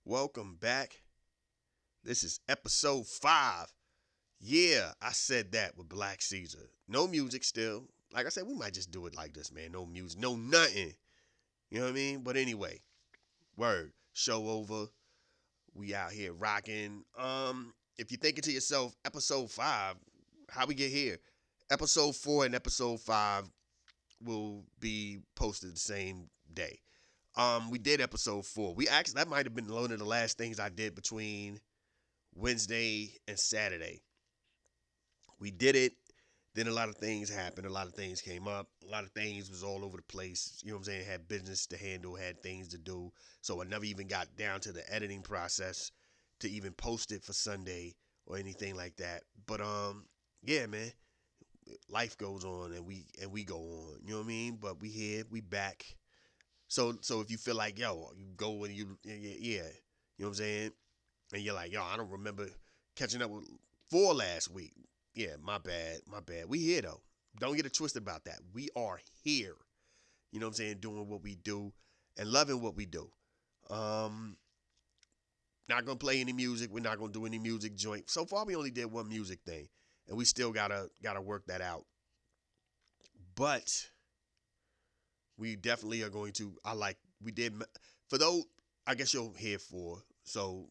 Welcome back. This is episode 5. Yeah, I said that with Black Caesar. No music still. Like I said, we might just do it like this, man. No music, no nothing. You know what I mean? But anyway, word. Show over. We out here rocking. If you're thinking to yourself, episode 5, how we get here? Episode 4 and episode 5 will be posted the same day. We did episode 4. We actually that might have been one of the last things I did between Wednesday and Saturday. We did it. Then a lot of things happened. A lot of things came up. A lot of things was all over the place. You know what I'm saying? Had business to handle, had things to do. So I never even got down to the editing process to even post it for Sunday or anything like that. But yeah, man, life goes on and we go on. You know what I mean? But we here, we back. So if you feel like you go and you know what I'm saying? And you're like, I don't remember catching up with 4 last week. Yeah, my bad, my bad. We here though. Don't get it twisted about that. We are here. You know what I'm saying? Doing what we do and loving what we do. Um, Not gonna play any music. We're not gonna do any music joint. So far, we only did one music thing, and we still gotta work that out. But we definitely are going to. I like we did for those. I guess you're here for. So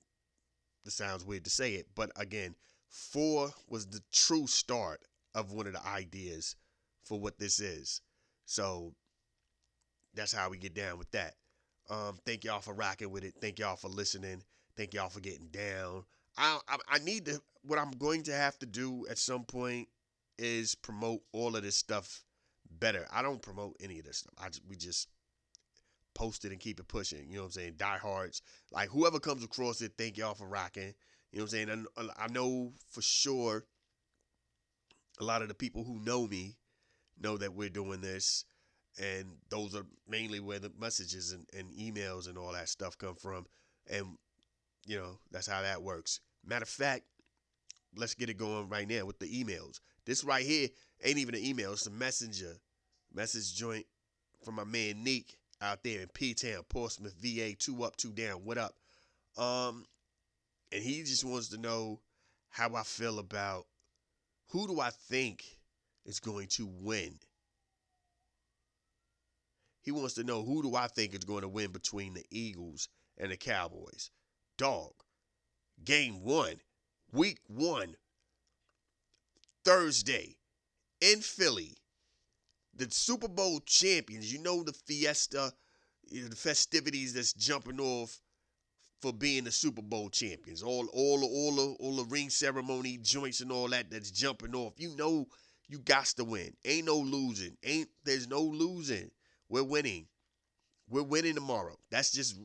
this sounds weird to say it, but again, 4 was the true start of one of the ideas for what this is. So that's how we get down with that. Thank y'all for rocking with it. Thank y'all for listening. Thank y'all for getting down. I need to. What I'm going to have to do at some point is promote all of this stuff better. I don't promote any of this stuff. We just post it and keep it pushing. You know what I'm saying? Diehards, like whoever comes across it, thank y'all for rocking. You know what I'm saying? I know for sure a lot of the people who know me know that we're doing this, and those are mainly where the messages and emails and all that stuff come from. And that's how that works. Matter of fact, let's get it going right now with the emails. This right here ain't even an email; it's a messenger message joint from my man Neek out there in P Town, Portsmouth, VA. 2 up, 2 down. What up? Um, and he just wants to know how I feel about who do I think is going to win. He wants to know who do I think is going to win between the Eagles and the Cowboys. Dog. Game 1, week 1, Thursday in Philly. The Super Bowl champions. You know the fiesta, the festivities that's jumping off for being the Super Bowl champions. All the ring ceremony joints and all that's jumping off. You know you got to win. Ain't no losing. There's no losing. We're winning. We're winning tomorrow. That's just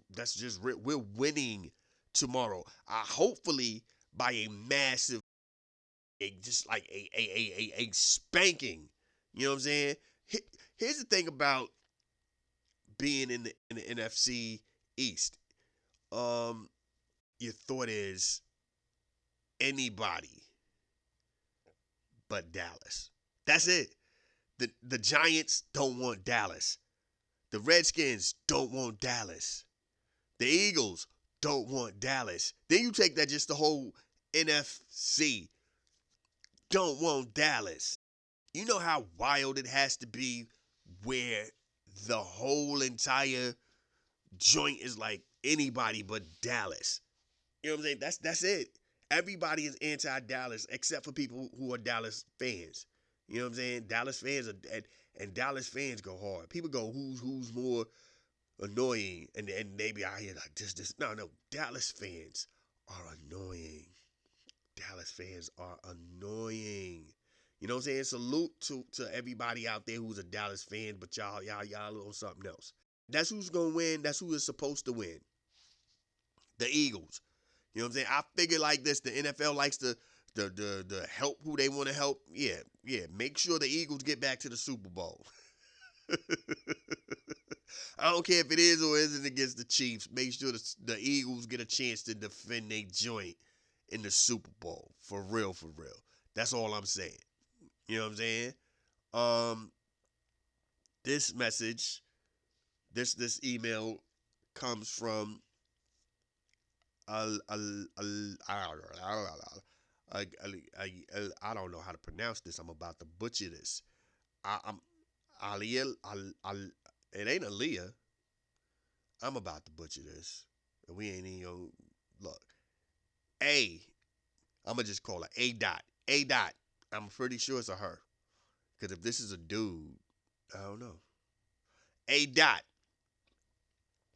we're winning tomorrow. Hopefully by a massive, just like a spanking. You know what I'm saying? Here's the thing about being in the NFC East. Um, your thought is anybody but Dallas. That's it. The Giants don't want Dallas. The Redskins don't want Dallas. The Eagles don't want Dallas. Then you take that just the whole NFC don't want Dallas. You know how wild it has to be where the whole entire joint is like anybody but Dallas. You know what I'm saying? That's it. Everybody is anti-Dallas except for people who are Dallas fans. You know what I'm saying? Dallas fans are and Dallas fans go hard. People go who's more annoying and maybe I hear like this. No, Dallas fans are annoying. Dallas fans are annoying. You know what I'm saying? Salute to everybody out there who's a Dallas fan, but y'all on something else. That's who's gonna win. That's who is supposed to win. The Eagles. You know what I'm saying? I figure like this: the NFL likes to help who they want to help. Yeah. Make sure the Eagles get back to the Super Bowl. I don't care if it is or isn't against the Chiefs. Make sure the Eagles get a chance to defend their joint in the Super Bowl. For real, for real. That's all I'm saying. You know what I'm saying? Um, this message, this email comes from I don't know how to pronounce this. I'm about to butcher this. I'm Aliyah. It ain't Aaliyah. I'm about to butcher this. And we ain't even gonna look. A. I'm gonna just call her A dot. A dot. I'm pretty sure it's a her. Because if this is a dude, I don't know. A dot.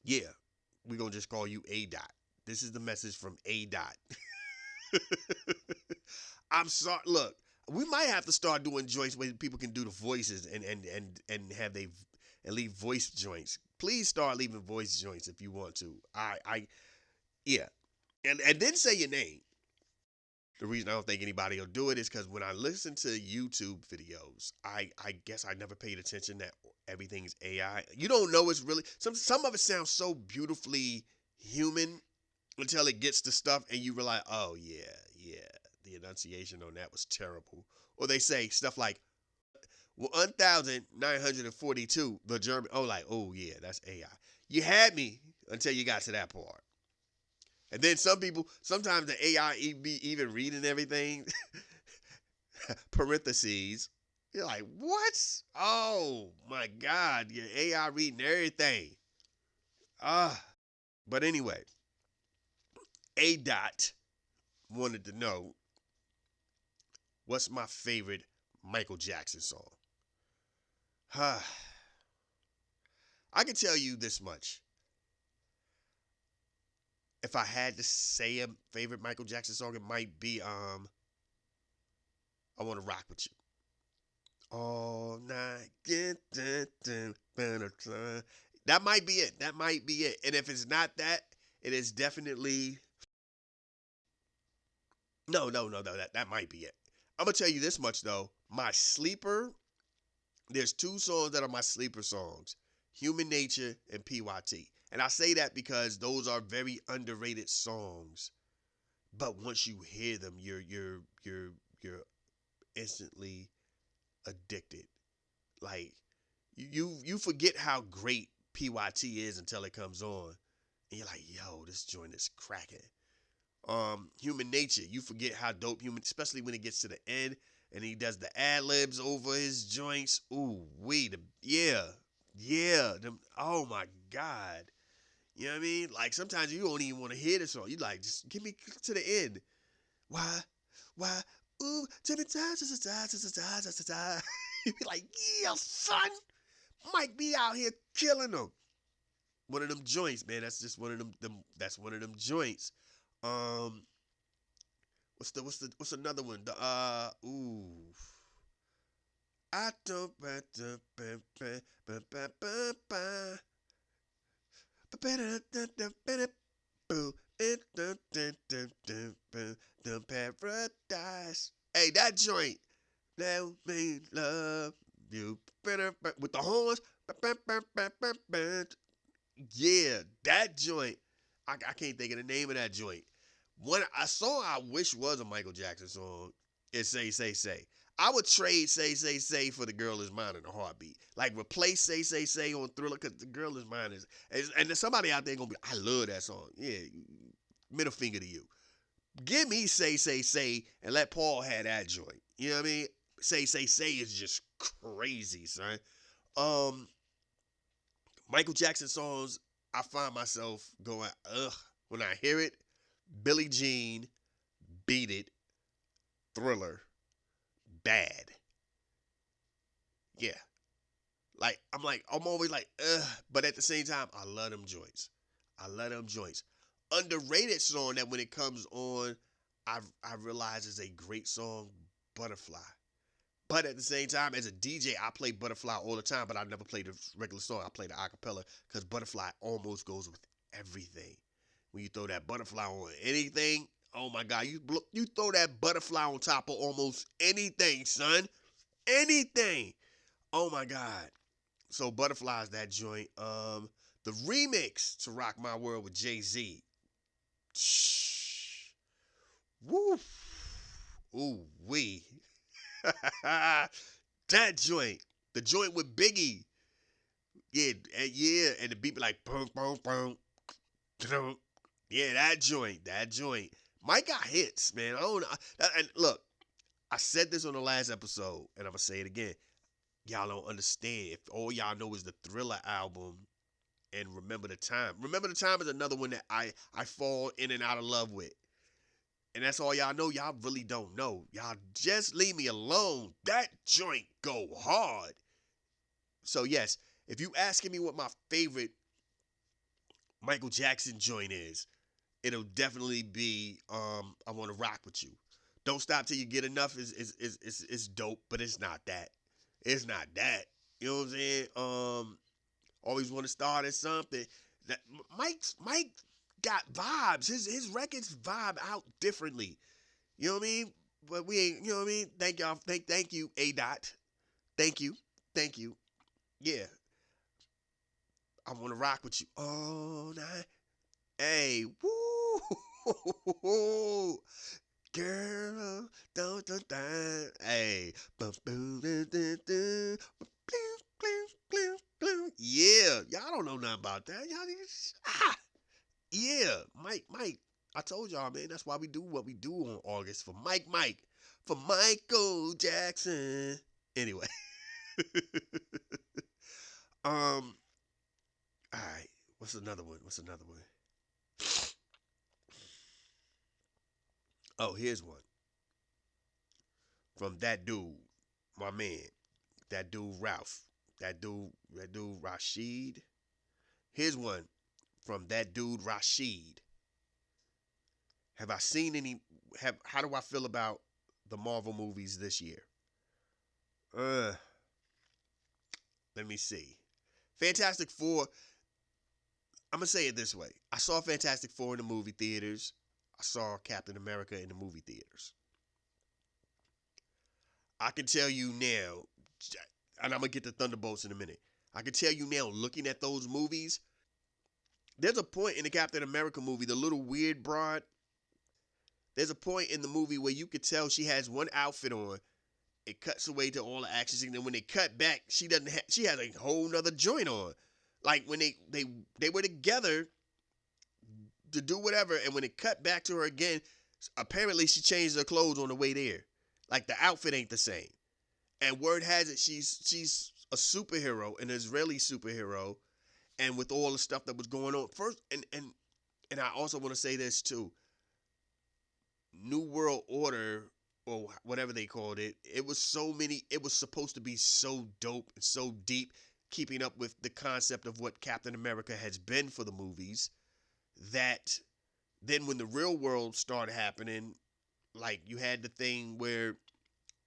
Yeah, we gonna just call you A dot. This is the message from A dot. I'm sorry. Look, we might have to start doing joints where people can do the voices and have they and leave voice joints. Please start leaving voice joints if you want to. Yeah, and then say your name. The reason I don't think anybody will do it is because when I listen to YouTube videos, I guess I never paid attention that everything's AI. You don't know it's really some of it sounds so beautifully human until it gets to stuff and you realize, oh yeah, the enunciation on that was terrible. Or they say stuff like 1942, the German. Oh, like, oh yeah, that's AI. You had me until you got to that part. And then some people, sometimes the AI be even reading everything, parentheses. You're like, what? Oh my God, your AI reading everything. Ah. But anyway, A dot wanted to know what's my favorite Michael Jackson song. I can tell you this much. If I had to say a favorite Michael Jackson song, it might be I Wanna Rock With You. All night. That might be it. That might be it. And if it's not that, it is definitely no. That might be it. I'm gonna tell you this much though. My sleeper, there's two songs that are my sleeper songs. Human Nature and PYT. And I say that because those are very underrated songs. But once you hear them, you're instantly addicted. Like you forget how great PYT is until it comes on, and you're like, yo, this joint is cracking. Human Nature, you forget how dope human, especially when it gets to the end and he does the ad libs over his joints. Ooh, yeah, them. Oh my God, you know what I mean? Like sometimes you don't even want to hear the song. You like just give me to the end. Why, why? Ooh, Jimmy, you be like, yeah, son. Mike be out here killing them. One of them joints, man. That's just one of them. That's one of them joints. Um, what's another one? The I don't. Paradise. Hey, that joint. Let me love you. With the horns. Yeah, that joint. I can't think of the name of that joint. One a song I wish was a Michael Jackson song is Say Say Say. I would trade Say Say Say for The Girl Is Mine in a heartbeat. Like replace Say Say Say on Thriller because The Girl Is Mine and there's somebody out there gonna be I love that song. Yeah, middle finger to you. Give me Say Say Say and let Paul have that joint. You know what I mean? Say Say Say is just crazy, son. Um, Michael Jackson songs, I find myself going, ugh, when I hear it. Billie Jean, Beat It, Thriller, Bad. Yeah. I'm always like, ugh, but at the same time, I love them joints. I love them joints. Underrated song that when it comes on, I realize is a great song, Butterfly. But at the same time, as a DJ, I play Butterfly all the time, but I never play the regular song. I play the acapella because Butterfly almost goes with everything. When you throw that butterfly on anything, oh my God, you throw that butterfly on top of almost anything, son. Anything. Oh my God. So Butterfly is that joint. The remix to Rock My World with Jay-Z. Shh. Woo. Ooh wee. That joint. The joint with Biggie. Yeah, and the beat be like boom, boom, boom, boom. Yeah, that joint. Mike got hits, man. I don't know. And look, I said this on the last episode, and I'm gonna say it again. Y'all don't understand. If all y'all know is the Thriller album and Remember the Time. Remember the Time is another one that I fall in and out of love with. And that's all y'all know. Y'all really don't know. Y'all just leave me alone. That joint go hard. So yes, if you asking me what my favorite Michael Jackson joint is, it'll definitely be I Wanna Rock With You. Don't Stop Till You Get Enough is dope, but it's not that. It's not that. You know what I'm saying? Always Want to Start at Something. That Mike got vibes. His records vibe out differently. You know what I mean? But we ain't, you know what I mean? Thank y'all. Thank you, A Dot. Thank you. Thank you. Yeah. I Wanna Rock With You all night. Hey, woo! Girl, don't die. Hey, boom, boom, dun, dun, dun. Yeah, y'all don't know nothing about that. Y'all just, yeah, Mike. I told y'all, man. That's why we do what we do on August for Mike, for Michael Jackson. Anyway, all right. What's another one? Oh, here's one from that dude, my man. That dude Ralph. That dude Rashid. Here's one from that dude Rashid. Have I seen any? How do I feel about the Marvel movies this year? Uh, Let me see. Fantastic Four. I'm gonna say it this way. I saw Fantastic Four in the movie theaters. I saw Captain America in the movie theaters. I can tell you now, and I'm gonna get to Thunderbolts in a minute. I can tell you now, looking at those movies, there's a point in the Captain America movie, the little weird broad. There's a point in the movie where you could tell she has one outfit on. It cuts away to all the action scenes, and when they cut back, she doesn't. She has a whole nother joint on. Like when they were together to do whatever, and when it cut back to her again, apparently she changed her clothes on the way there. Like the outfit ain't the same. And word has it, she's a superhero, an Israeli superhero, and with all the stuff that was going on first, and I also want to say this too. New World Order or whatever they called it, it was so many. It was supposed to be so dope and so deep, keeping up with the concept of what Captain America has been for the movies. That then when the real world started happening, like you had the thing where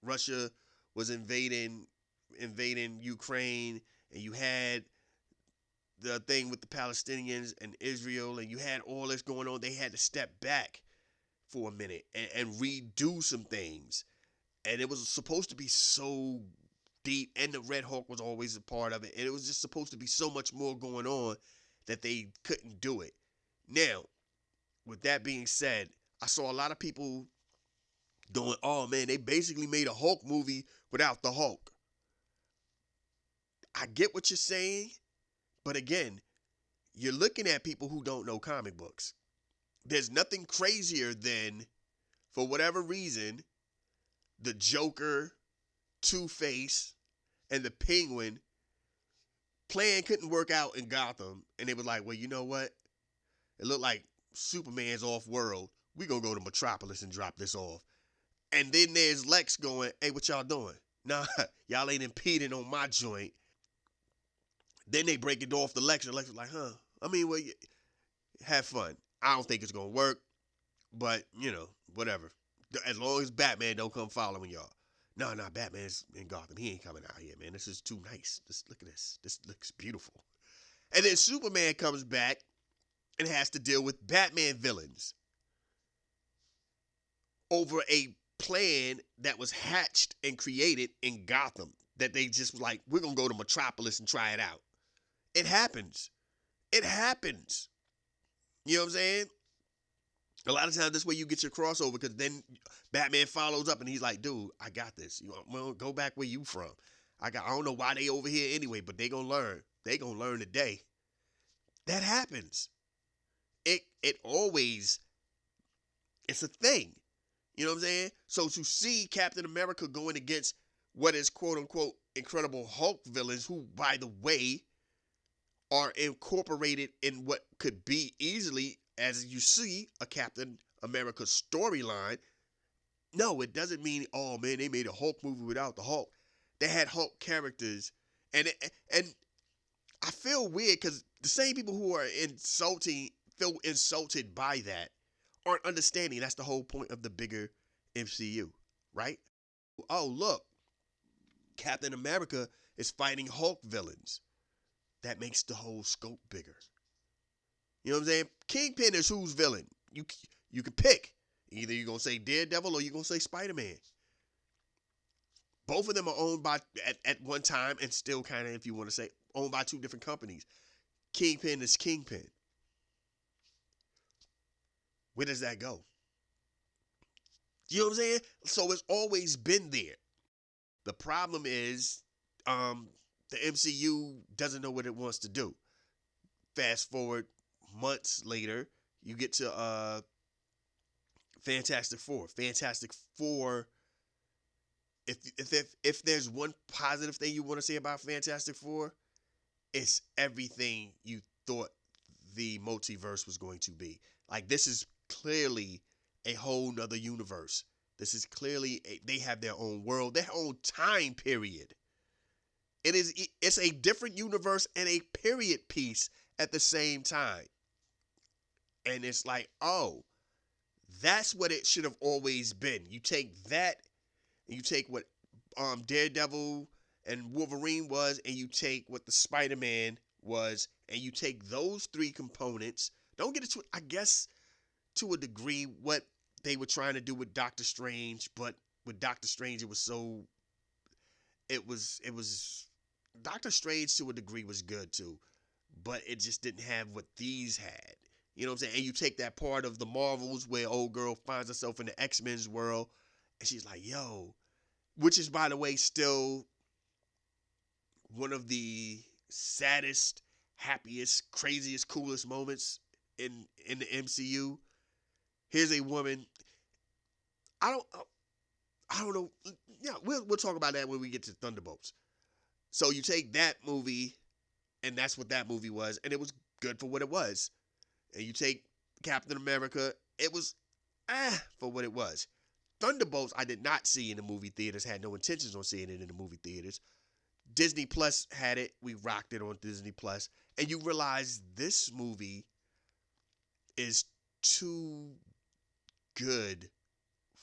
Russia was invading Ukraine, and you had the thing with the Palestinians and Israel, and you had all this going on. They had to step back for a minute and redo some things. And it was supposed to be so deep, and the Red Hawk was always a part of it. And it was just supposed to be so much more going on that they couldn't do it. Now, with that being said, I saw a lot of people going, oh man, they basically made a Hulk movie without the Hulk. I get what you're saying, but again, you're looking at people who don't know comic books. There's nothing crazier than, for whatever reason, the Joker, Two-Face, and the Penguin plan couldn't work out in Gotham, and they was like, well, you know what? It looked like Superman's off-world. We gonna go to Metropolis and drop this off. And then there's Lex going, hey, what y'all doing? Nah, y'all ain't impeding on my joint. Then they break it off the Lex, and Lex was like, huh? I mean, well, have fun. I don't think it's gonna work, but whatever. As long as Batman don't come following y'all. No, Batman's in Gotham. He ain't coming out here, man. This is too nice. Look at this. This looks beautiful. And then Superman comes back and has to deal with Batman villains over a plan that was hatched and created in Gotham that they just was like, we're going to go to Metropolis and try it out. It happens. It happens. You know what I'm saying? A lot of times this way you get your crossover, because then Batman follows up and he's like, dude, I got this. Well, go back where you from. I don't know why they over here anyway, but they gonna learn. They gonna learn today. That happens. it always, it's a thing. You know what I'm saying? So to see Captain America going against what is quote unquote Incredible Hulk villains, who by the way are incorporated in what could be easily, as you see, a Captain America storyline. No, it doesn't mean, oh man, they made a Hulk movie without the Hulk. They had Hulk characters, and I feel weird because the same people who are feel insulted by that aren't understanding that's the whole point of the bigger MCU, right? Oh, look, Captain America is fighting Hulk villains. That makes the whole scope bigger. You know what I'm saying? Kingpin is who's villain. You can pick. Either you're gonna say Daredevil or you're gonna say Spider-Man. Both of them are owned by at one time and still kind of, if you want to say, owned by two different companies. Kingpin is Kingpin. Where does that go? You know what I'm saying? So it's always been there. The problem is, the MCU doesn't know what it wants to do. Fast forward months later, you get to Fantastic Four. Fantastic Four. If there's one positive thing you want to say about Fantastic Four, it's everything you thought the multiverse was going to be. Like, this is clearly a whole nother universe. This is clearly they have their own world, their own time period. It's a different universe and a period piece at the same time. And it's like, oh, that's what it should have always been. You take that and you take what Daredevil and Wolverine was, and you take what the Spider-Man was, and you take those three components. Don't get it to, I guess, to a degree, what they were trying to do with Doctor Strange, but with Doctor Strange, it was Doctor Strange to a degree was good too, but it just didn't have what these had. You know what I'm saying? And you take that part of the Marvels where old girl finds herself in the X-Men's world, and she's like, yo, which is, by the way, still one of the saddest, happiest, craziest, coolest moments in the MCU. Here's a woman. I don't know. Yeah, we'll talk about that when we get to Thunderbolts. So you take that movie, and that's what that movie was, and it was good for what it was. And you take Captain America, it was for what it was. Thunderbolts, I did not see in the movie theaters, had no intentions on seeing it in the movie theaters. Disney Plus had it. We rocked it on Disney Plus. And you realize this movie is too good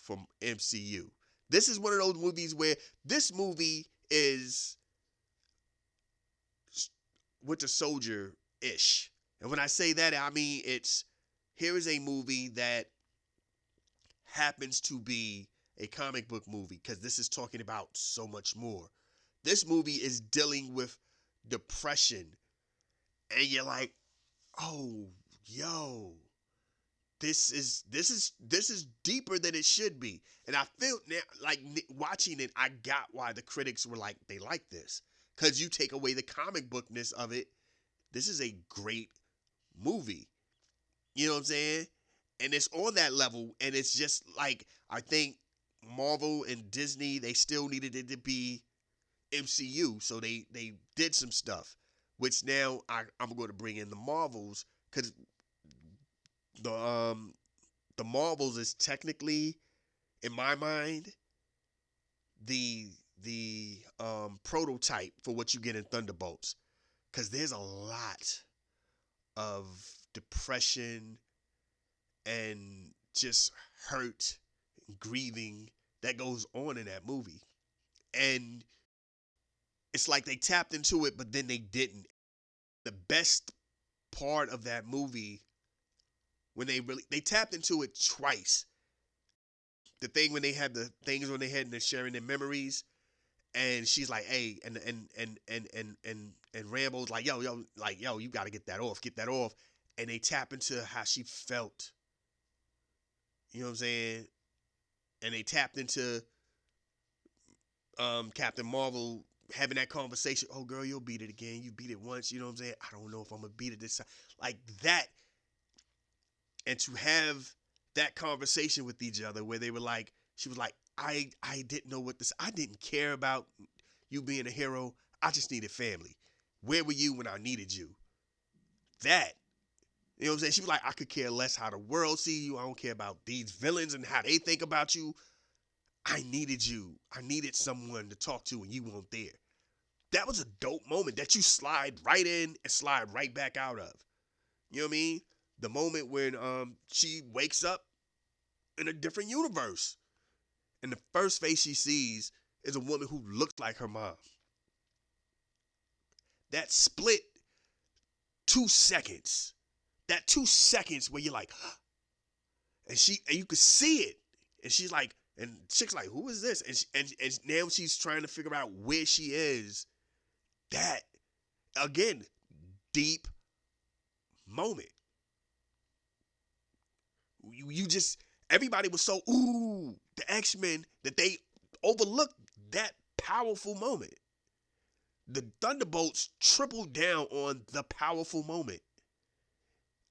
from MCU. This is one of those movies where this movie is Winter Soldier-ish. And when I say that, I mean here is a movie that happens to be a comic book movie, because this is talking about so much more. This movie is dealing with depression, and you're like, oh, yo, this is deeper than it should be. And I feel now, like watching it, I got why the critics were like, they like this, because you take away the comic bookness of it. This is a great movie. You know what I'm saying? And it's on that level, and it's just like, I think Marvel and Disney, they still needed it to be MCU, so they did some stuff, which now I'm going to bring in the Marvels, because the Marvels is technically, in my mind, the prototype for what you get in Thunderbolts, because there's a lot of depression and just hurt and grieving that goes on in that movie. And it's like they tapped into it, but then they didn't. The best part of that movie, when they tapped into it twice. The thing when they had the things on their head and they're sharing their memories, and she's like, hey, and Rambo's like, yo, you gotta get that off. And they tap into how she felt. You know what I'm saying? And they tapped into Captain Marvel having that conversation. Oh, girl, you'll beat it again. You beat it once. You know what I'm saying? I don't know if I'm going to beat it this time. Like that. and to have that conversation with each other where they were like, she was like, I didn't know what this, I didn't care about you being a hero. I just needed family. Where were you when I needed you? That, you know what I'm saying? She was like, I could care less how the world see you. I don't care about these villains and how they think about you. I needed you. I needed someone to talk to and you weren't there. That was a dope moment that you slide right in and slide right back out of. You know what I mean? The moment when she wakes up in a different universe. And the first face she sees is a woman who looks like her mom. That split 2 seconds. That 2 seconds where you're like, and you could see it. And she's like, and chick's like, who is this? And now she's trying to figure out where she is. That, again, deep moment. You just, everybody was so, ooh, the X-Men, that they overlooked that powerful moment. The Thunderbolts tripled down on the powerful moment.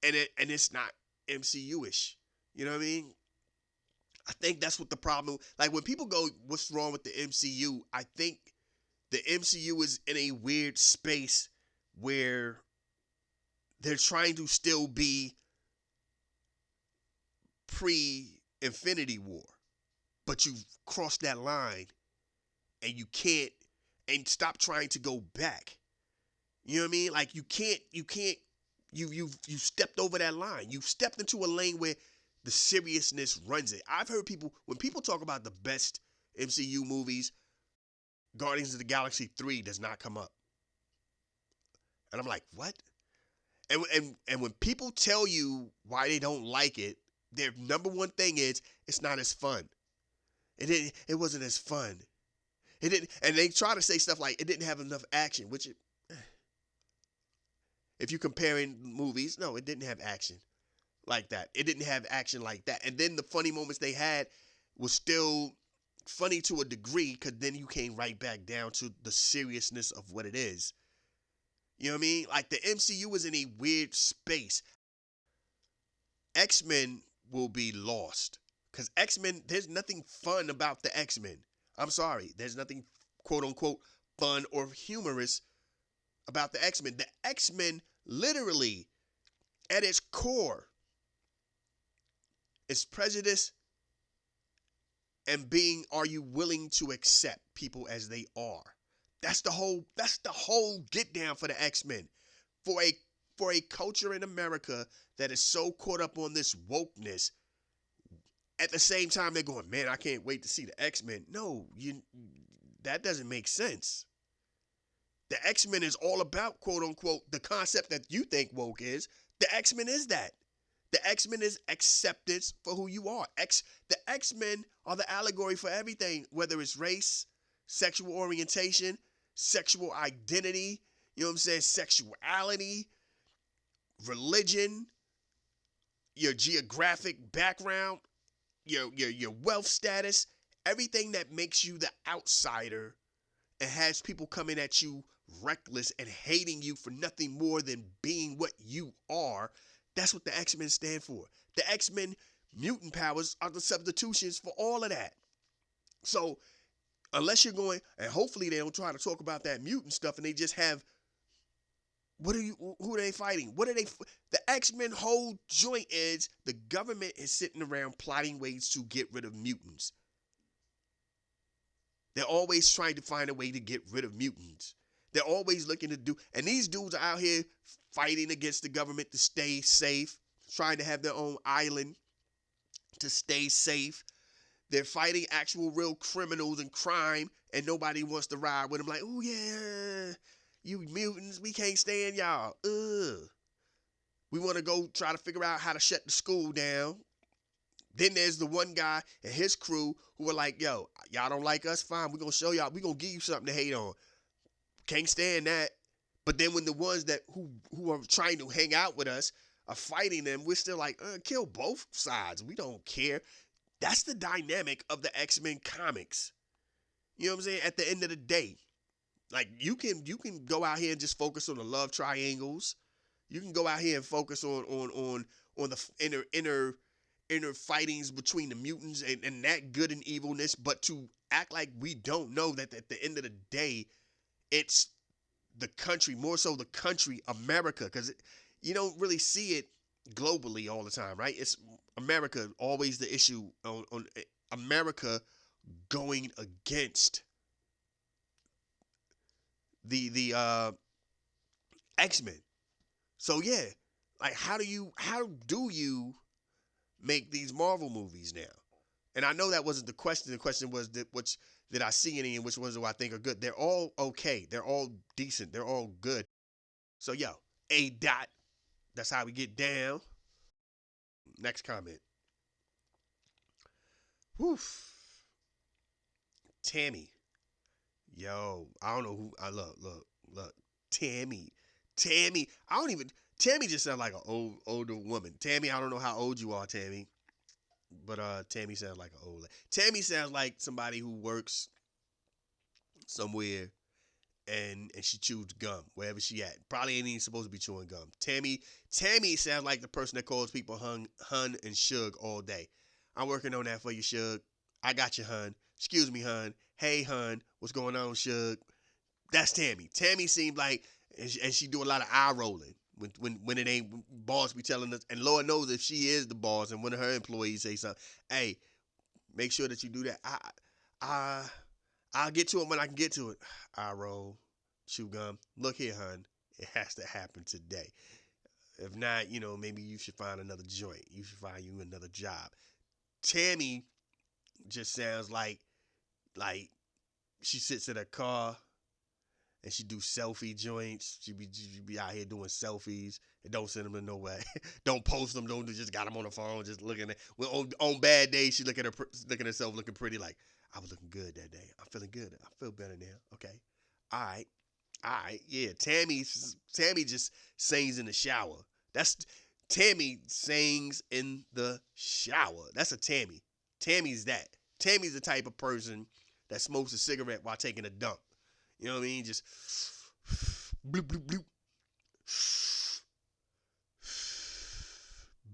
And it's not MCU-ish. You know what I mean? I think that's what the problem, like when people go, what's wrong with the MCU? I think the MCU is in a weird space where they're trying to still be pre-Infinity War, but you've crossed that line and you can't, and stop trying to go back. You know what I mean? Like you stepped over that line. You've stepped into a lane where the seriousness runs it. I've heard people, when people talk about the best MCU movies, Guardians of the Galaxy 3 does not come up. And I'm like, what? And when people tell you why they don't like it, their number one thing is it's not as fun. It wasn't as fun. It didn't, and they try to say stuff like it didn't have enough action, which if you're comparing movies, no, it didn't have action like that. It didn't have action like that. And then the funny moments they had was still funny to a degree, because then you came right back down to the seriousness of what it is. You know what I mean? Like the MCU is in a weird space. X-Men will be lost. Because X-Men, there's nothing fun about the X-Men. I'm sorry. There's nothing quote unquote fun or humorous about the X-Men. The X-Men literally at its core is prejudice and being, are you willing to accept people as they are? That's the whole get down for the X-Men. For a culture in America that is so caught up on this wokeness, at the same time they're going, man, I can't wait to see the X-Men. No, that doesn't make sense. The X-Men is all about, quote unquote, the concept that you think woke is. The X-Men is that. The X-Men is acceptance for who you are. The X-Men are the allegory for everything, whether it's race, sexual orientation, sexual identity, you know what I'm saying, sexuality, religion, your geographic background, your wealth status, everything that makes you the outsider and has people coming at you reckless and hating you for nothing more than being what you are. That's what the X-Men stand for. The X-Men mutant powers are the substitutions for all of that. So unless you're going, and hopefully they don't try to talk about that mutant stuff and they just have, who are they fighting? The X-Men whole joint is the government is sitting around plotting ways to get rid of mutants. They're always trying to find a way to get rid of mutants. They're always looking to do, and these dudes are out here fighting against the government to stay safe, trying to have their own island to stay safe. They're fighting actual real criminals and crime, and nobody wants to ride with them. Like, oh yeah, you mutants, we can't stand y'all. Ugh. We want to go try to figure out how to shut the school down. Then there's the one guy and his crew who are like, yo, y'all don't like us? Fine, we're going to show y'all. We're going to give you something to hate on. Can't stand that. But then when the ones that who are trying to hang out with us are fighting them, we're still like, kill both sides. We don't care. That's the dynamic of the X-Men comics. You know what I'm saying? At the end of the day, like you can go out here and just focus on the love triangles. You can go out here and focus on on the inner fightings between the mutants and that good and evilness, but to act like we don't know that at the end of the day, it's the country, more so the country, America, because you don't really see it globally all the time, right? It's America always the issue on America going against the X-Men. So yeah, like how do you make these Marvel movies now? And I know that wasn't the question. The question was that which did I see any and which ones do I think are good? They're all okay. They're all decent. They're all good. So yo, A dot. That's how we get down. Next comment. Whew. Tammy. Yo, I don't know who. I look. Tammy. Tammy. I don't even. Tammy just sounds like an older woman. Tammy, I don't know how old you are, Tammy. But Tammy sounds like an old. Tammy sounds like somebody who works somewhere and she chews gum wherever she at. Probably ain't even supposed to be chewing gum. Tammy sounds like the person that calls people hun and Shug all day. I'm working on that for you, Shug. I got you, hun. Excuse me, hun. Hey, hun. What's going on, Shug? That's Tammy. Tammy seemed like, and she do a lot of eye rolling when it ain't boss be telling us. And Lord knows if she is the boss, and one of her employees say something, hey, make sure that you do that. I I'll get to it when I can get to it. Eye roll, chew gum. Look here, hun. It has to happen today. If not, maybe you should find another joint. You should find you another job. Tammy just sounds like she sits in her car and she do selfie joints. She be out here doing selfies and don't send them to nowhere. Don't post them. Don't just got them on the phone. Just looking at. Well, on bad days, she look at herself looking pretty. Like I was looking good that day. I'm feeling good. I feel better now. Okay, all right, all right. Yeah, Tammy just sings in the shower. That's Tammy sings in the shower. That's a Tammy. Tammy's that. Tammy's the type of person that smokes a cigarette while taking a dump. You know what I mean? Just bloop bloop bloop.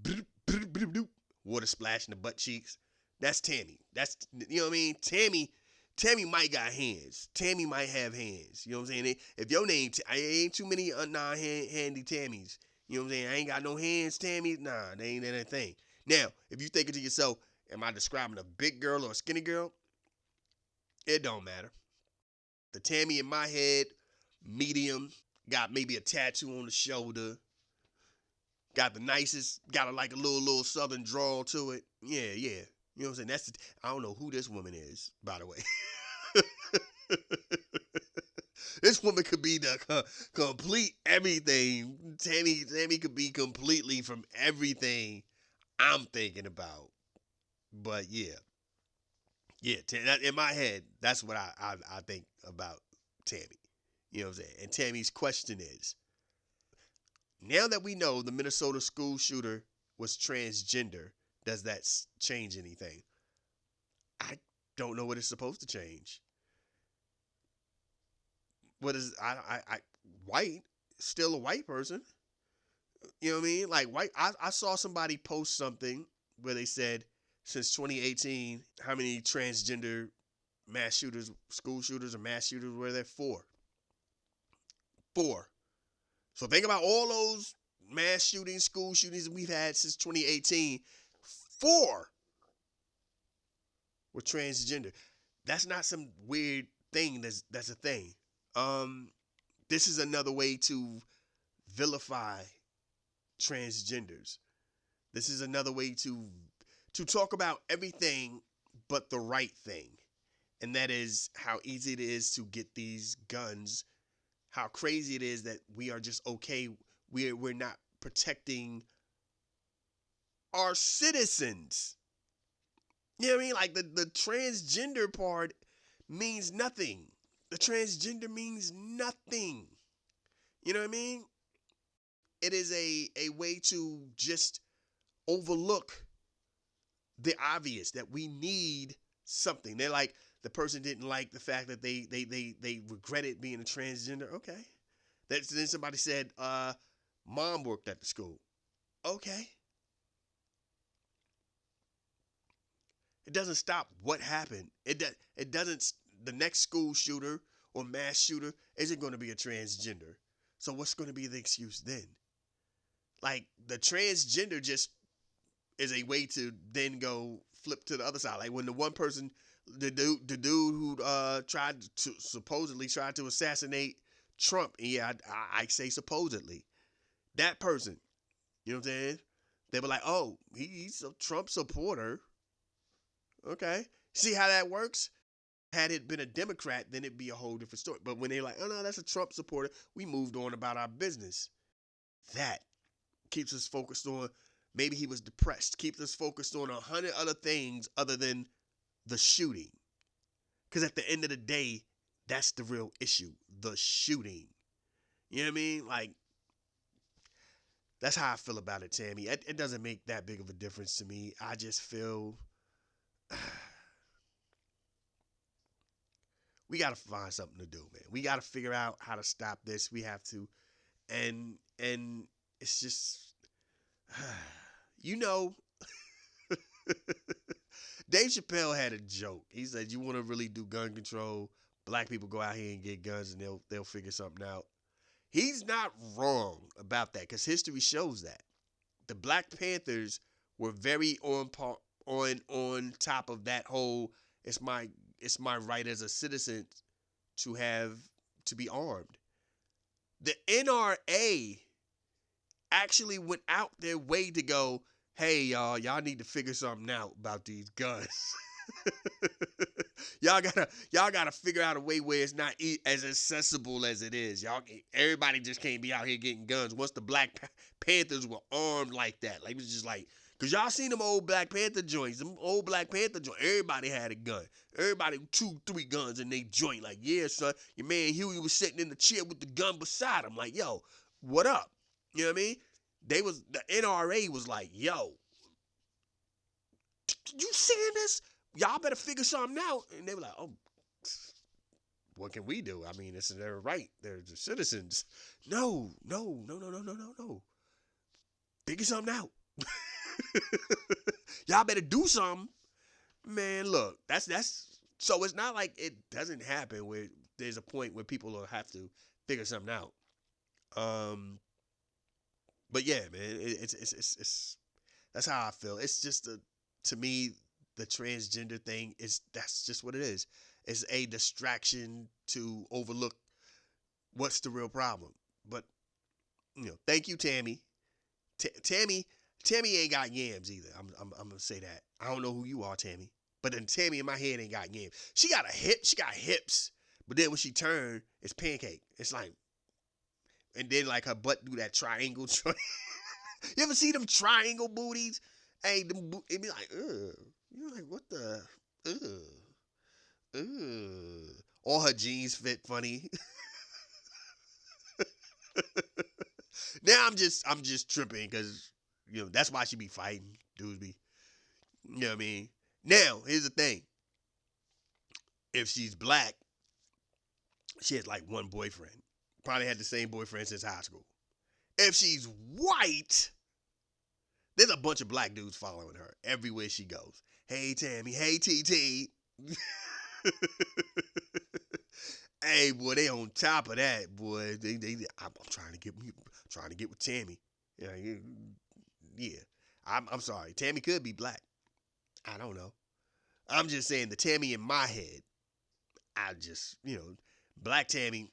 Bloop, bloop, bloop, bloop. Water splashing the butt cheeks. That's Tammy. That's you know what I mean? Tammy might got hands. Tammy might have hands. You know what I'm saying? If your name, I ain't too many handy Tammys. You know what I'm saying? I ain't got no hands, Tammy. Nah, they ain't that thing. Now, if you thinking to yourself, am I describing a big girl or a skinny girl? It don't matter. The Tammy in my head, medium, got maybe a tattoo on the shoulder, got the nicest, got like a little southern drawl to it. Yeah, yeah. You know what I'm saying? I don't know who this woman is, by the way. This woman could be the complete everything. Tammy could be completely from everything I'm thinking about. But yeah, yeah. In my head, that's what I think about Tammy. You know what I'm saying? And Tammy's question is, now that we know the Minnesota school shooter was transgender, does that change anything? I don't know what it's supposed to change. What is I white? Still a white person. You know what I mean? Like white. I saw somebody post something where they said since 2018, how many transgender mass shooters, school shooters, or mass shooters were there? Four. So think about all those mass shootings, school shootings we've had since 2018. Four were transgender. That's not some weird thing. That's a thing. Um, this is another way to vilify transgenders. This is another way to talk about everything but the right thing. And that is how easy it is to get these guns, how crazy it is that we are just okay. We're not protecting our citizens. You know what I mean? Like the transgender part means nothing. The transgender means nothing. You know what I mean? It is a way to just overlook the obvious that we need something. They're like the person didn't like the fact that they regretted being a transgender. Okay. Then somebody said, mom worked at the school. Okay. It doesn't stop what happened. It doesn't. The next school shooter or mass shooter isn't going to be a transgender. So what's going to be the excuse then? Like the transgender just is a way to then go flip to the other side. Like when the one person, the dude who tried to supposedly tried to assassinate Trump. And yeah, I say supposedly. That person, you know what I'm saying? They were like, oh, he's a Trump supporter. Okay. See how that works? Had it been a Democrat, then it'd be a whole different story. But when they're like, oh no, that's a Trump supporter, we moved on about our business. That keeps us focused on maybe he was depressed, keeps us focused on 100 other things other than the shooting. Because at the end of the day, that's the real issue, the shooting. You know what I mean? Like, that's how I feel about it, Tammy. It doesn't make that big of a difference to me. I just feel we got to find something to do, man. We got to figure out how to stop this. We have to. And it's just, you know, Dave Chappelle had a joke. He said, "You want to really do gun control? Black people go out here and get guns, and they'll figure something out." He's not wrong about that because history shows that the Black Panthers were very on top of that whole. It's my right as a citizen to have to be armed. The NRA actually went out their way to go, hey y'all need to figure something out about these guns. y'all gotta figure out a way where it's not as accessible as it is. Everybody just can't be out here getting guns. Once the Black Panthers were armed like that, like it was just like, cause y'all seen them old Black Panther joints, everybody had a gun. Everybody 2-3 guns in they joint. Like, yeah, son, your man Huey was sitting in the chair with the gun beside him. Like, yo, what up? You know what I mean? The NRA was like, yo, you seeing this? Y'all better figure something out. And they were like, oh, what can we do? I mean, this is their right. They're the citizens. No. Figure something out. Y'all better do something. Man, look, that's so it's not like it doesn't happen where there's a point where people will have to figure something out. But yeah, man, it's that's how I feel. It's just to me, the transgender thing that's just what it is. It's a distraction to overlook what's the real problem. But thank you, Tammy. Tammy ain't got yams either. I'm gonna say that. I don't know who you are, Tammy, but then Tammy in my head ain't got yams. She got she got hips, but then when she turn, it's pancake. It's like, and then like her butt do that triangle. You ever see them triangle booties? Hey, it be like, ugh. You're like, what the, ugh. All her jeans fit funny. Now I'm just tripping because that's why she be fighting dudes be. You know what I mean? Now here's the thing. If she's black, she has like one boyfriend. Probably had the same boyfriend since high school. If she's white, there's a bunch of black dudes following her everywhere she goes. Hey Tammy, hey TT. Hey boy, they on top of that, boy. I'm trying to get with Tammy. Yeah. I'm sorry. Tammy could be black. I don't know. I'm just saying the Tammy in my head. I just black Tammy.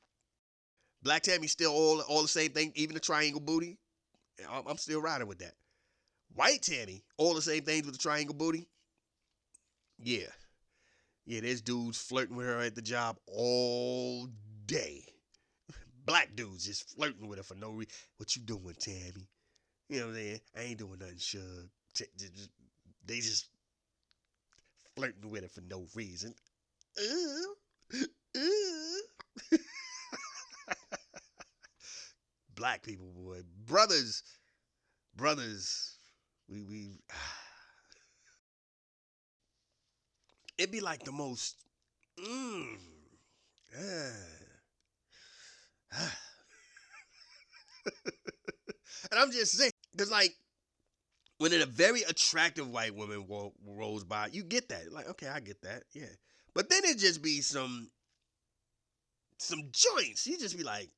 Black Tammy still all the same thing. Even the triangle booty. I'm still riding with that. White Tammy, all the same things with the triangle booty. Yeah. Yeah, there's dudes flirting with her at the job all day. Black dudes just flirting with her for no reason. What you doing, Tammy? You know what I'm saying? I ain't doing nothing, Shug. They just flirting with her for no reason. Black people, boy. Brothers. We it'd be like the most uh, and I'm just saying, because like When a very attractive white woman rolls by, you get that. Like, okay, I get that. Yeah. But then it just be some joints. You just be like,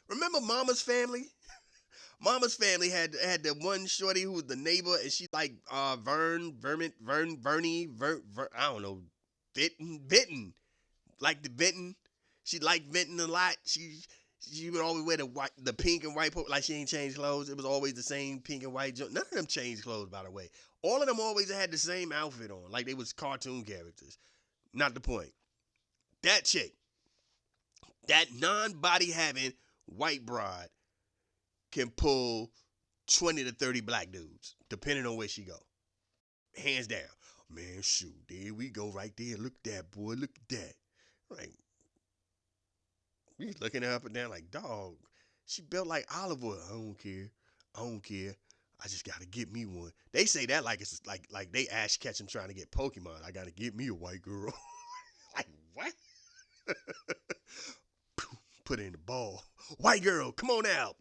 remember Mama's Family? Mama's Family had the one shorty who was the neighbor, and she like Vernie, I don't know, Vinton, like the Vinton. She liked Vinton a lot. She would always wear the pink and white, like she ain't changed clothes. It was always the same pink and white. None of them changed clothes, by the way. All of them always had the same outfit on, like they was cartoon characters. Not the point. That chick, that non-body having white broad, can pull 20 to 30 black dudes, depending on where she go. Hands down. Man, shoot, there we go right there. Look at that, boy. Look at that. Like, we looking her up and down like, dog, she built like olive oil. I don't care. I don't care. I just gotta get me one. They say that like it's like they Ash Ketchum trying to get Pokemon. I gotta get me a white girl. Like, what? Put in the ball. White girl, come on out.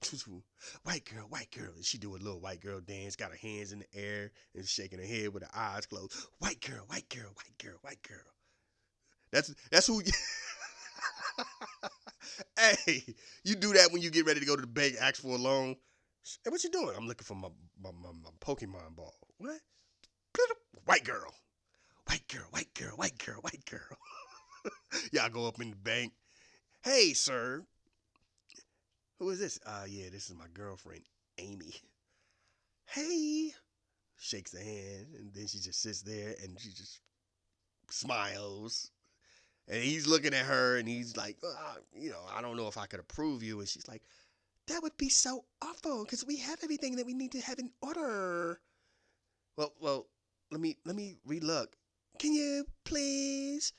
White girl, white girl. And she do a little white girl dance, got her hands in the air and shaking her head with her eyes closed. White girl, white girl, white girl, white girl. That's who. Hey, you do that when you get ready to go to the bank, ask for a loan. Hey, what you doing? I'm looking for my Pokemon ball. What? White girl. White girl, white girl, white girl, white girl. Y'all go up in the bank. Hey, sir. Who is this? Yeah, this is my girlfriend, Amy. Hey. Shakes the hand, and then she just sits there and she just smiles. And he's looking at her, and he's like, I don't know if I could approve you. And she's like, that would be so awful, because we have everything that we need to have in order. Well, let me relook. Can you please?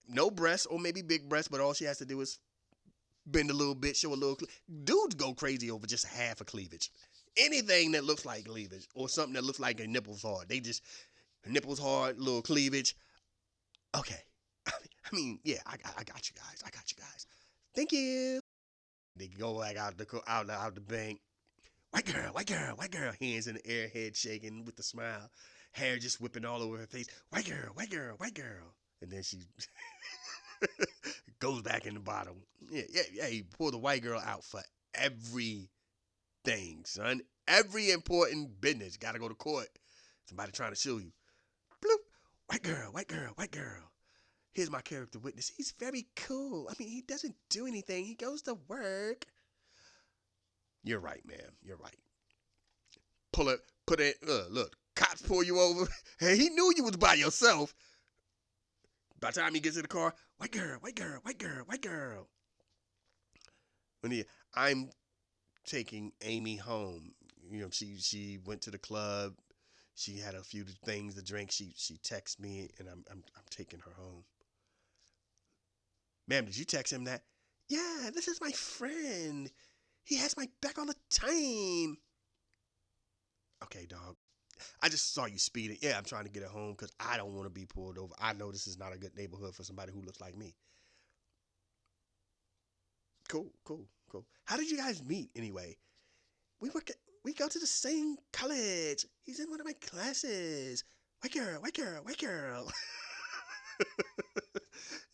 No breasts, or maybe big breasts, but all she has to do is bend a little bit, show a little. Dudes go crazy over just half a cleavage. Anything that looks like cleavage, or something that looks like a nipple's hard. They just, nipples hard, little cleavage. Okay. I mean, yeah, I got you guys. I got you guys. Thank you. They go like out the bank. White girl, white girl, white girl. Hands in the air, head shaking with the smile. Hair just whipping all over her face. White girl, white girl, white girl. And then she goes back in the bottom. Yeah. You pull the white girl out for everything, son. Every important business. Gotta go to court. Somebody trying to sue you. Bloop. White girl, white girl, white girl. Here's my character witness. He's very cool. I mean, he doesn't do anything. He goes to work. You're right, man. You're right. Put it, look, cops pull you over. Hey, he knew you was by yourself. By the time he gets in the car, white girl, white girl, white girl, white girl. I'm taking Amy home. She went to the club. She had a few things to drink. She texted me, and I'm taking her home. Ma'am, did you text him that? Yeah, this is my friend. He has my back all the time. Okay, dog. I just saw you speeding. Yeah, I'm trying to get her home because I don't want to be pulled over. I know this is not a good neighborhood for somebody who looks like me. Cool. How did you guys meet anyway? We go to the same college. He's in one of my classes. White girl, white girl, white girl.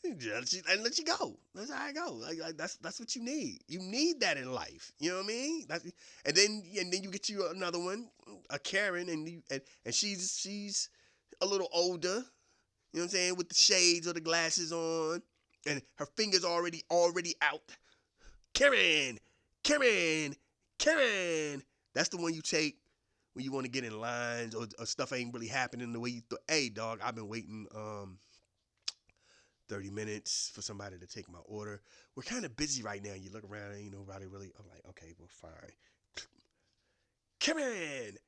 And let you go. That's how I go. Like that's what you need. You need that in life. You know what I mean? And then you get you another one, a Karen, and she's a little older. You know what I'm saying? With the shades or the glasses on, and her fingers already out. Karen, Karen, Karen. That's the one you take when you want to get in lines or stuff ain't really happening the way you thought. Hey, dog, I've been waiting 30 minutes for somebody to take my order. We're kind of busy right now. You look around, ain't nobody really. I'm like, okay, well, fine. Karen,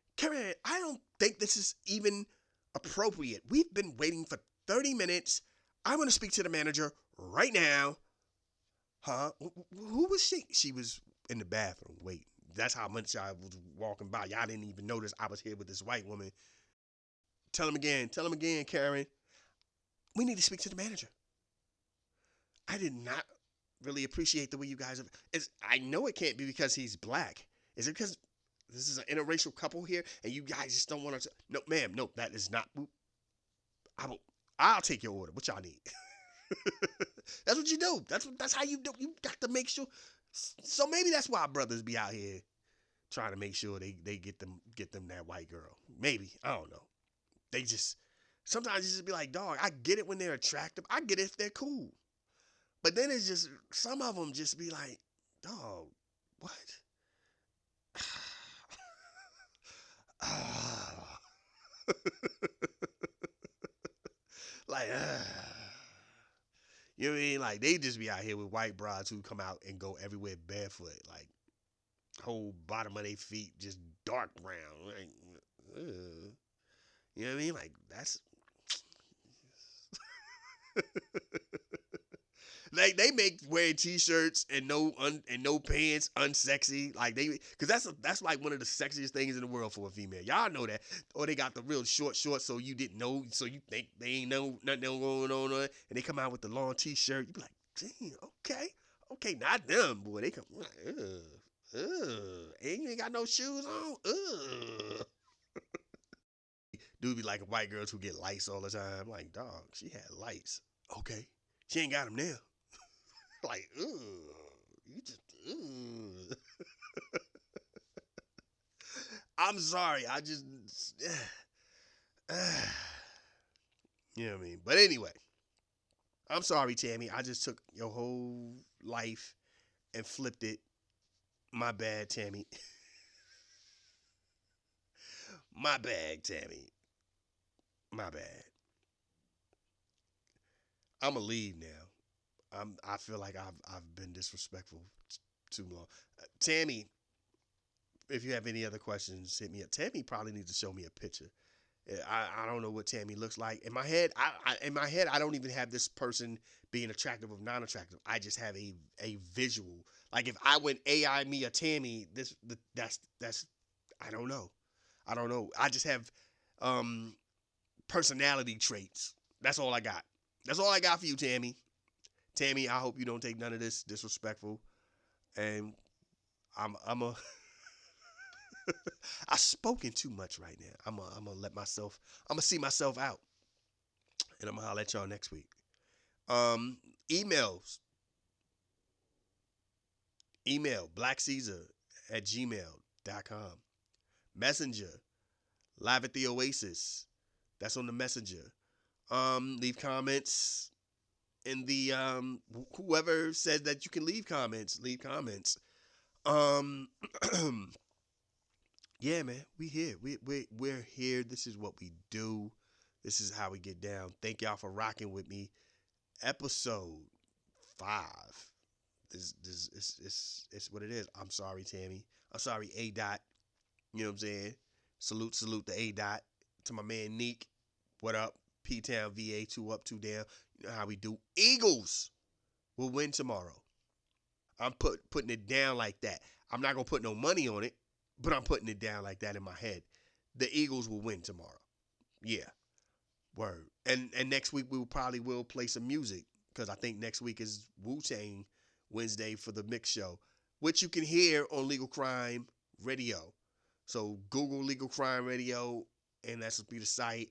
I don't think this is even appropriate. We've been waiting for 30 minutes. I want to speak to the manager right now. Huh? Who was she? She was in the bathroom waiting. That's how much I was walking by. Y'all didn't even notice I was here with this white woman. Tell him again, Karen. We need to speak to the manager. I did not really appreciate the way you guys have. I know it can't be because he's black. Is it because This is an interracial couple here, and you guys just don't want to. No, ma'am, no, that is not. I will, I'll take your order. What y'all need? That's what you do. That's how you do. You got to make sure. So maybe that's why brothers be out here trying to make sure they get them that white girl. Maybe, I don't know. They just sometimes you just be like, dog. I get it when they're attractive. I get it if they're cool. But then it's just some of them just be like, dog, what? Like, you know what I mean? Like they just be out here with white broads who come out and go everywhere barefoot, like whole bottom of their feet just dark brown. Like, you know what I mean? Like that's they make wearing t-shirts and no pants unsexy. Like because that's like one of the sexiest things in the world for a female. Y'all know that. Or they got the real short shorts, so you didn't know, so you think they ain't know nothing going on, and they come out with the long t-shirt. You be like, damn, okay, not them, boy. They come like, and you ain't got no shoes on, Dude be like white girls who get lights all the time. Like, dog, she had lights. Okay, she ain't got them now. Like, you just, I'm sorry. I just, you know what I mean? But anyway, I'm sorry, Tammy. I just took your whole life and flipped it. My bad, Tammy. My bad, Tammy. My bad. I'ma leave now. I feel like I've been disrespectful too long. Tammy, if you have any other questions, hit me up. Tammy probably needs to show me a picture. I don't know what Tammy looks like. In my head, I don't even have this person being attractive or non-attractive. I just have a visual. Like if I went AI me a Tammy, that's I don't know. I don't know. I just have um personality traits. That's all I got. That's all I got for you, Tammy. Tammy, I hope you don't take none of this disrespectful. And I'm a I've spoken too much right now. I'm gonna let myself. I'm gonna see myself out, and I'm gonna holler at y'all next week. Um, emails, email blackceezar at gmail.com. Messenger, live at the Oasis. That's on the messenger. Leave comments in the whoever said that you can leave comments. Leave comments. Um, yeah, man, we here. We're here. This is what we do. This is how we get down. Thank y'all for rocking with me. Episode 5. It's what it is. I'm sorry, Tammy. I'm sorry, A Dot. You know what I'm saying? Salute the A Dot. To my man Neek. What up? P Town VA, 2 up, 2 down. You know how we do. Eagles will win tomorrow. I'm putting it down like that. I'm not gonna put no money on it, but I'm putting it down like that in my head. The Eagles will win tomorrow. Yeah, word. And next week we will play some music because I think next week is Wu-Tang Wednesday for the mix show, which you can hear on Legal Crime Radio. So Google Legal Crime Radio, and that's will be the site.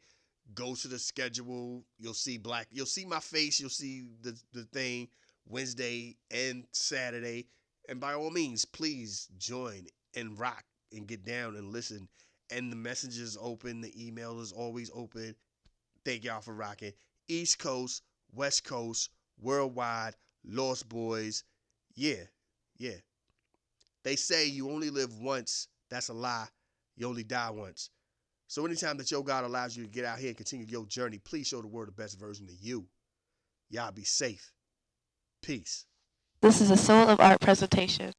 Go to the schedule. You'll see You'll see my face. You'll see the thing Wednesday and Saturday. And by all means, please join and rock and get down and listen. And the message is open. The email is always open. Thank y'all for rocking. East Coast, West Coast, worldwide, Lost Boys. Yeah, yeah. They say you only live once. That's a lie. You only die once. So anytime that your God allows you to get out here and continue your journey, please show the world the best version of you. Y'all be safe. Peace. This is a Soul of Art presentation.